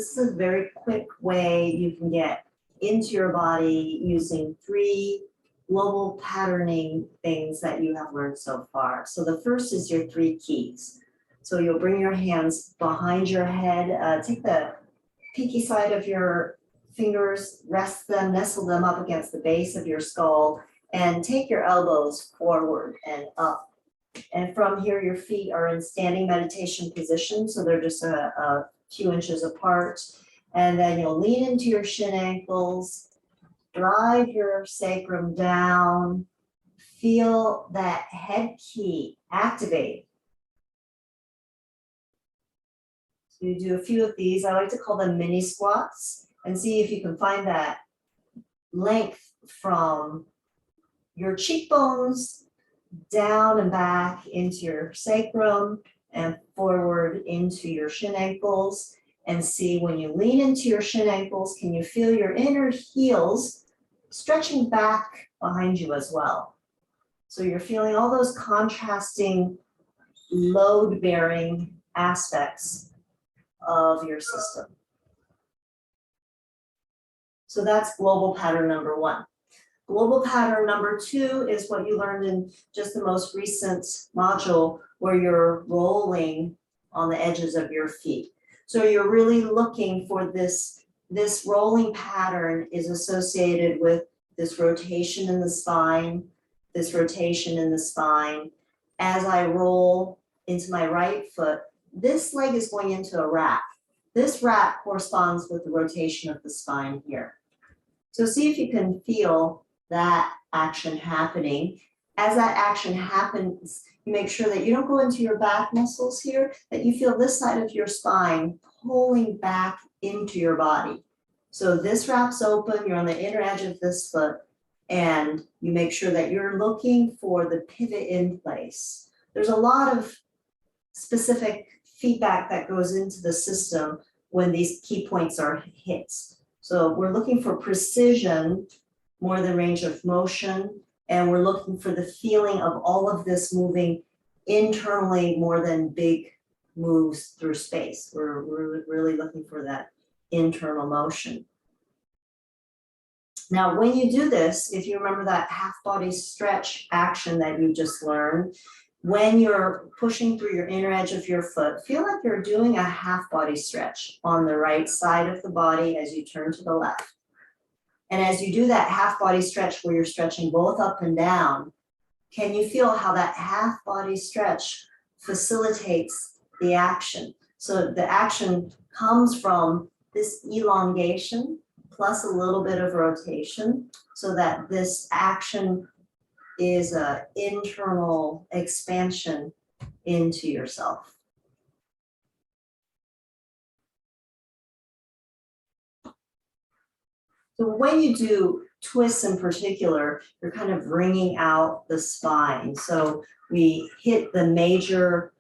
this is a very quick way you can get into your body using 3 global patterning things that you have learned so far. So the first is your 3 keys. So you'll bring your hands behind your head, take the pinky side of your fingers, rest them, nestle them up against the base of your skull, and take your elbows forward and up. And from here, your feet are in standing meditation position, so they're just a few inches apart. And then you'll lean into your shin ankles, drive your sacrum down, feel that head key activate. So you do a few of these. I like to call them mini squats, and see if you can find that length from your cheekbones down and back into your sacrum and forward into your shin ankles. And see, when you lean into your shin ankles, can you feel your inner heels stretching back behind you as well? So you're feeling all those contrasting load-bearing aspects of your system. So that's global pattern number 1. Global pattern number 2 is what you learned in just the most recent module, where you're rolling on the edges of your feet. So you're really looking for this rolling pattern is associated with this rotation in the spine, this rotation in the spine. As I roll into my right foot, this leg is going into a wrap. This wrap corresponds with the rotation of the spine here. So see if you can feel that action happening. As that action happens, you make sure that you don't go into your back muscles here, that you feel this side of your spine pulling back into your body. So this wraps open, you're on the inner edge of this foot, and you make sure that you're looking for the pivot in place. There's a lot of specific feedback that goes into the system when these key points are hit. So we're looking for precision more than range of motion, and we're looking for the feeling of all of this moving internally more than big moves through space. We're really looking for that internal motion. Now, when you do this, if you remember that half body stretch action that you just learned, when you're pushing through your inner edge of your foot, feel like you're doing a half body stretch on the right side of the body as you turn to the left. And as you do that half body stretch where you're stretching both up and down, can you feel how that half body stretch facilitates the action? So the action comes from this elongation plus a little bit of rotation, so that this action is an internal expansion into yourself. So when you do twists in particular, you're kind of wringing out the spine. So we hit the major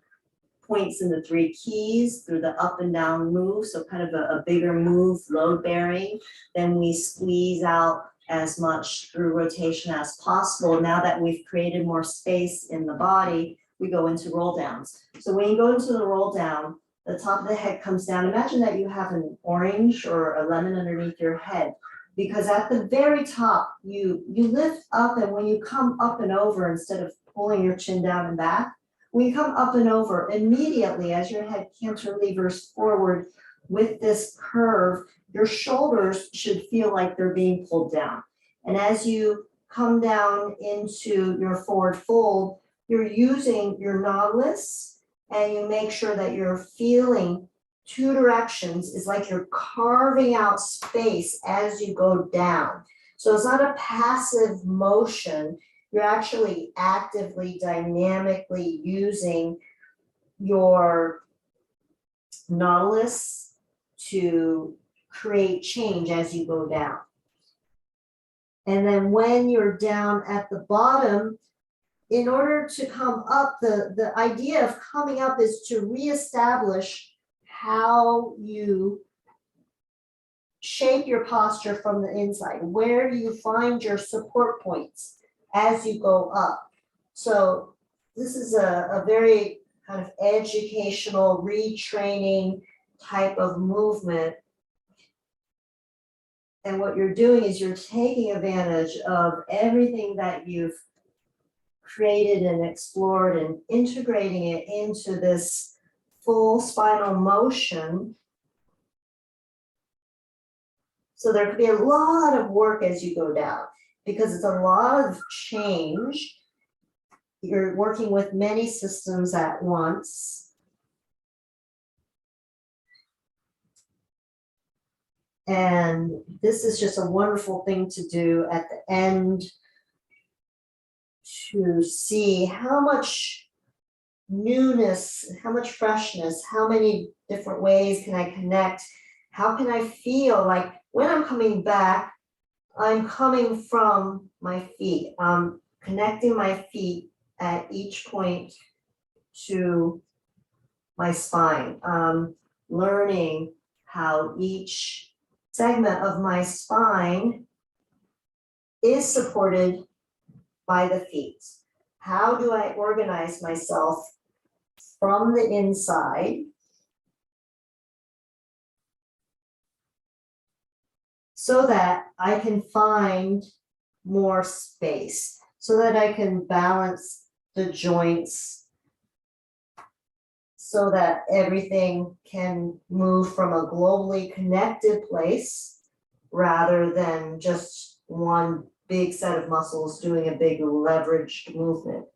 points in the 3 keys through the up and down move, so kind of a bigger move, load bearing. Then we squeeze out as much through rotation as possible. Now that we've created more space in the body, we go into roll downs. So when you go into the roll down, the top of the head comes down. Imagine that you have an orange or a lemon underneath your head, because at the very top, you lift up, and when you come up and over, instead of pulling your chin down and back, when you come up and over, immediately as your head cantilevers forward with this curve, your shoulders should feel like they're being pulled down. And as you come down into your forward fold, you're using your nautilus, and you make sure that you're feeling 2 directions. Is like you're carving out space as you go down. So it's not a passive motion. You're actually actively, dynamically using your nautilus to create change as you go down. And then when you're down at the bottom, in order to come up, the idea of coming up is to reestablish how you shape your posture from the inside. Where do you find your support points as you go up? So this is a very kind of educational retraining type of movement And what you're doing is you're taking advantage of everything that you've created and explored and integrating it into this full spinal motion. So there could be a lot of work as you go down because it's a lot of change. You're working with many systems at once. And this is just a wonderful thing to do at the end to see how much newness, how much freshness, how many different ways can I connect? How can I feel like when I'm coming back, I'm coming from my feet. I'm connecting my feet at each point to my spine. Learning how each segment of my spine is supported by the feet. How do I organize myself from the inside so that I can find more space, so that I can balance the joints, so that everything can move from a globally connected place rather than just one big set of muscles doing a big leveraged movement.